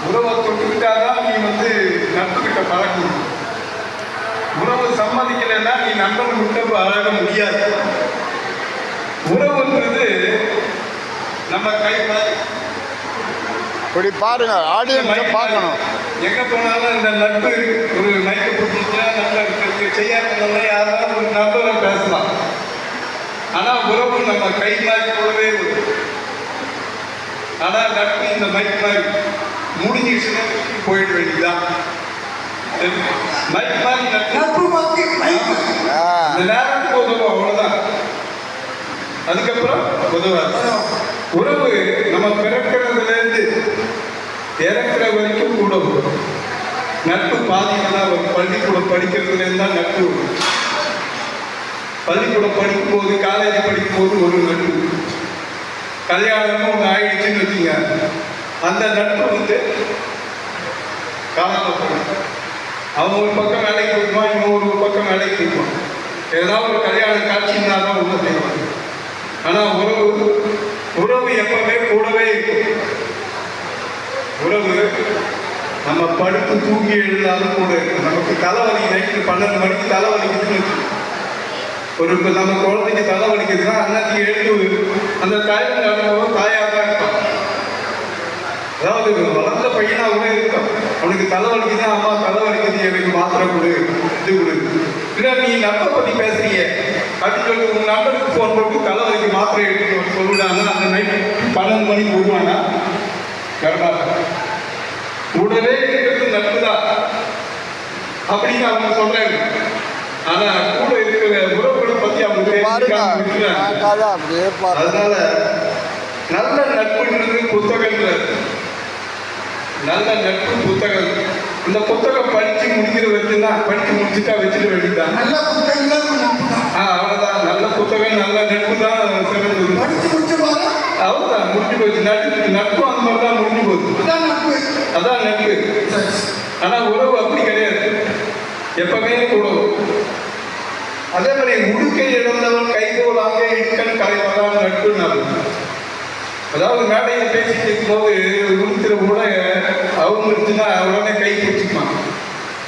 உறவை தொட்டுக்கிட்டாதான் நீ நட்புகிட்ட பழகணும். உறவு சம்மதிக்கலைன்னா நீ நண்பன் கிட்ட பழக முடியாது. உறவுன்றது நம்ம கை மாதிரி. இப்படி பாருங்க, ஆடியன்ஸ் பார்க்கணும். எங்க போனாலும் இந்த நட்பு ஒரு மைக்க பிடிச்சிச்சுன்னா நல்ல செய்யாத யாராவது ஒரு நண்பரை பேசலாம். ஆனா உறவு நம்ம கை மாதிரி போலவே வரும். ஆனா நட்பு இந்த மைக் மாதிரி முடிஞ்சிச்சுன்னா போயிட வேண்டியதுதான். மைக் மாதிரி நட்பு இந்த நேரத்துக்கு உதவும், அவ்வளவுதான். அதுக்கப்புறம் உதவாது. உறவு நம்ம பிறக்கிறதுல இருந்து இறக்குற வரைக்கும் கூட வரும். நட்பு பாதிக்கலாம் வரும். பள்ளிக்கூடம் படிக்கிறதுல இருந்தா நட்பு வரும். பள்ளிக்கூடம் படிக்கும் போது, காலேஜ் படிக்கும் போது ஒரு நட்பு, கல்யாணமும் ஒன்று ஆயிடுச்சுன்னு வச்சுங்க, அந்த நட்பு காணாம போகும். அவன் ஒரு பக்கம் வேலைக்கு போயிடுவான், இவன் ஒரு பக்கம் வேலைக்கு போயிடுவான். ஏதாவது ஒரு கல்யாண காட்சின்னா தான் ஒன்று செய்வாங்க. ஆனால் உறவு எப்பவுமே கூடவே இருக்கும். உறவு நம்ம படுத்து தூங்கி எழுதாலும் கூட இருக்கும். நமக்கு தலைவலி நைட்டு 12 மணிக்கு தலைவலிக்குதுன்னு ஒரு நம்ம குழந்தைக்கு தலைவலிக்குதுன்னா அன்னைக்கு எழுந்து அந்த தாயின் அனுபவம் தாயாக தான் இருக்கும். அதாவது வளர்ந்த பையனா கூட இருக்கும். அவனுக்கு தலைவலிக்குது, அம்மா தலைவலிக்குது, எனக்கு மாத்திரை கொடு, இது கொடு. இல்லை நீ நட்பை பற்றி பேசுறீங்க அப்படின்னு சொல்லி உங்க நம்பருக்கு ஃபோன் போட்டு தலைவலிக்கு மாத்திரை எடுத்து சொல்லுடாங்க. அந்த நைட்டு 12 மணிக்கு வருவானா வரமாட்டாங்க. கூடவே இருக்கிறது நட்பு தான் அப்படின்னு அவங்க சொல்றாங்க. ஆனா கூட இருக்கிற உறவுகளை பத்தி அவங்க அதனால நல்ல நட்புன்றது புத்தகங்கள். நல்ல நட்பு புத்தகம். இந்த புத்தகம் படிச்சு முடிக்கிற வச்சுன்னா படிச்சு முடிச்சுட்டா வச்சுட்டு வேண்டியதான். அவ்வளவுதான். நல்ல புத்தகம் நல்ல நட்பு தான் சிறந்தது. அவ்வளவுதான், முடிஞ்சு போச்சு. நட்பு அந்த மாதிரி தான் முடிஞ்சு போச்சு. அதான் நட்பு. ஆனா உறவு அப்படி கிடையாது, எப்பவுமே கூட. அதே மாதிரி உடுக்கை இழந்தவன் கைகோலாக இடுக்கன் கலைவதான் நட்பு நல்லது. அதாவது மேடையில் பேசிட்டு இருக்கும்போது உடுக்கிற கூட அவங்க இருந்துச்சுன்னா உடனே கை பிடிச்சிக்குவான்.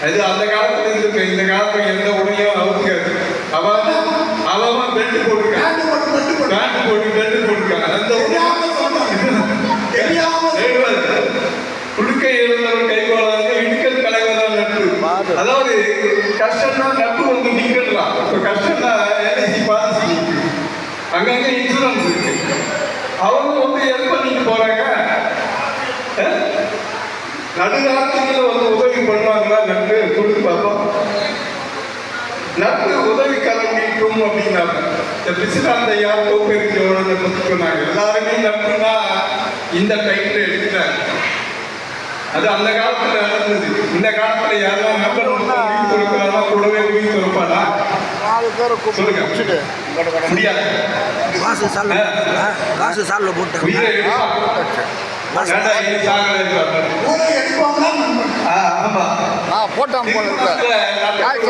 அது அந்த காலத்துல இருக்கு. இந்த காலத்துல எந்த உடையும் அவுக்காது. அவன் பெல்ட் போட்டுருக்கான், பேண்ட் போட்டு பெல்ட் போட்டுருக்காங்க. அந்த உடுக்கை இழந்தவன் கைகோலாக இடுக்கன் கலைவதான் நட்பு. அதாவது கஷ்டம்னா நட்பு நிக்கலாம். இப்போ கஷ்டம்னா எல்ஐசி பாலிசி, அங்கங்க இன்சூரன்ஸ் இருக்கு. அவங்க ஹெல்ப் பண்ணிட்டு போறாங்க. நடுநாட்டுல உதவி பண்ணுவாங்களா நட்பு? கொடுத்து பார்ப்போம். நட்பு உதவி கலந்திக்கும் அப்படின்னாங்க. இந்த பிசிலாந்த யார் கோப்பெருக்கு எவ்வளோ பற்றி சொன்னாங்க. எல்லாருமே நட்புனா இந்த டைப்ல எடுத்துட்டாங்க. அது அந்த காலத்துல நடந்தது. இந்த காலத்துல யாரும் நம்பர் உயிர் கொடுக்கிறாரா கூடவே உயிர் கொடுப்பானா? சொல்லுங்க, முடியாது.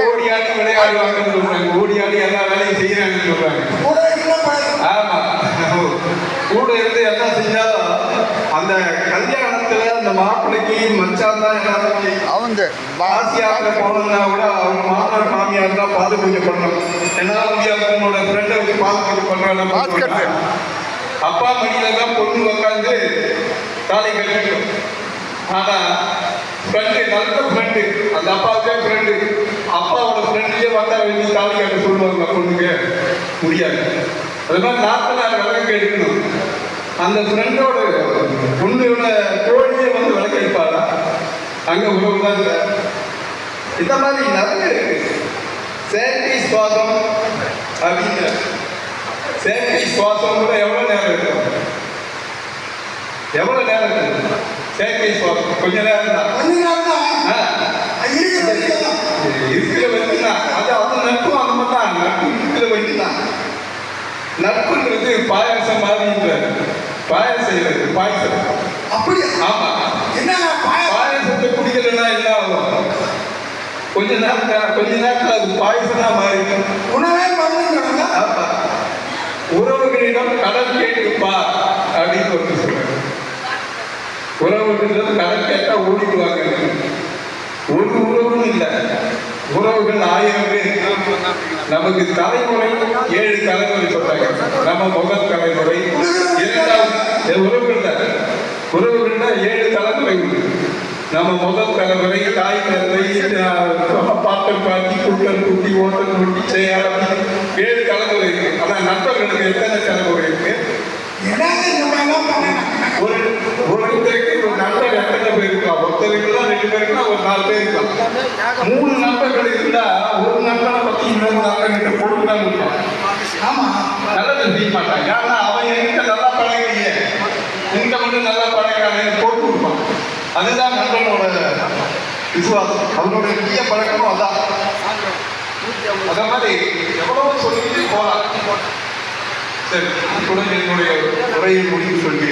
ஓடியாடி விளையாடுவாங்க, ஓடியாடி எல்லா வேலையும் செய்யறாங்கன்னு சொல்றாங்க. ஆமா, கூட இருந்து எல்லாம் செஞ்சாலும் அந்த கல்யாணத்துல அந்த மாப்பிள்ளைக்கு மச்சான் தான் அவங்க ஆசியாவில் போனோம்னா கூட அவங்க மாமனார் மாமியார் தான் பாது பூஜை பண்ணணும். என்னால் முடியாது, உன்னோட ஃப்ரெண்டை வச்சு பாது பூஜை பண்றாங்க. அப்பா மடியில தான் பொண்ணு உட்காந்து தாலி கட்டிடும். ஆனா ஃப்ரெண்டு, நல்ல ஃப்ரெண்டு, அந்த அப்பாவுக்கே ஃப்ரெண்டு, அப்பாவோட ஃப்ரெண்ட்லயே வந்தா வேண்டி தாலி கட்ட சொல்லுவாங்க. பொண்ணுக்கு முடியாது. அது மாதிரி நாத்தனார் விளக்கு எடுக்கணும். அந்த ஃப்ரெண்டோட பொண்ணோட தோழியே விளக்கு எடுப்பாரா? அங்க உறவு தான் இல்லை. இந்த மாதிரி நிறைய செயற்கை சுவாசம் அப்படின்னு. செயற்கை சுவாசம் கூட எவ்வளவு நேரம் இருக்கும்? எவ்வளவு நேரம் இருக்கு செயற்கை சுவாசம்? கொஞ்ச நேரம் தான். இருக்கிற வச்சுதான். அது நட்பு அந்த மாதிரி தான். நட்பு இருக்கிற வச்சுதான். நட்புன்றது பாயசம் மாதிரி. பாயசம் பாயசம் அப்படி. ஆமா, என்ன பாயசத்தை குடிக்கலன்னா என்ன ஆகும்? கொஞ்ச நேரத்தில் அது பாயசமா மாறி உணவே பண்ணுங்க. ஆமா, உறவுகளிடம் கடன் கேட்டுப்பா அப்படின்னு சொல்றாங்க. உறவுகளிடம் கடன் கேட்டா உறவுகள் 1000 பேர். நமக்கு தலைமுறை 7 தலைமுறை சொல்றாங்க. நம்ம முதல் தலைமுறை, இரண்டாவது உறவுகள்ல 7 தலைமுறை உண்டு. நம்ம முதல் தலைமுறை தாய் தந்தை, பாட்டன் பாட்டி, குட்டன் குட்டி, ஓட்டன் குட்டி, செய்யாளி 7 தலைமுறை இருக்கு. ஆனா நண்பர்களுக்கு எத்தனை தலைமுறை இருக்கு? ஒருத்தருக்கு ஒரு நண்பர் எத்தனை பேர் இருக்கலாம்? ஒருத்தருக்கு 2 பேர் இருக்கலாம், ஒரு 4 பேர் இருக்கலாம். 3 நண்பர்கள் இருந்தா ஒரு நண்பனை பத்தி இன்னொரு நண்பர்கிட்ட போட்டுதான் இருப்பான். ஆமா, நல்லது செய்ய மாட்டான். ஏன்னா அவன் என்கிட்ட நல்லா பழகலையே, என்கிட்ட மட்டும் நல்லா பழகிறானே போட்டு கொடுப்பான். அதுதான் நண்பனோட விசுவாசம். அவனோட முக்கிய பழக்கமும் அதான். அத மாதிரி எவ்வளவு சொல்லிட்டு போலாம். சரி, இத்துடன் என்னுடைய உரையை முடிவு சொல்லி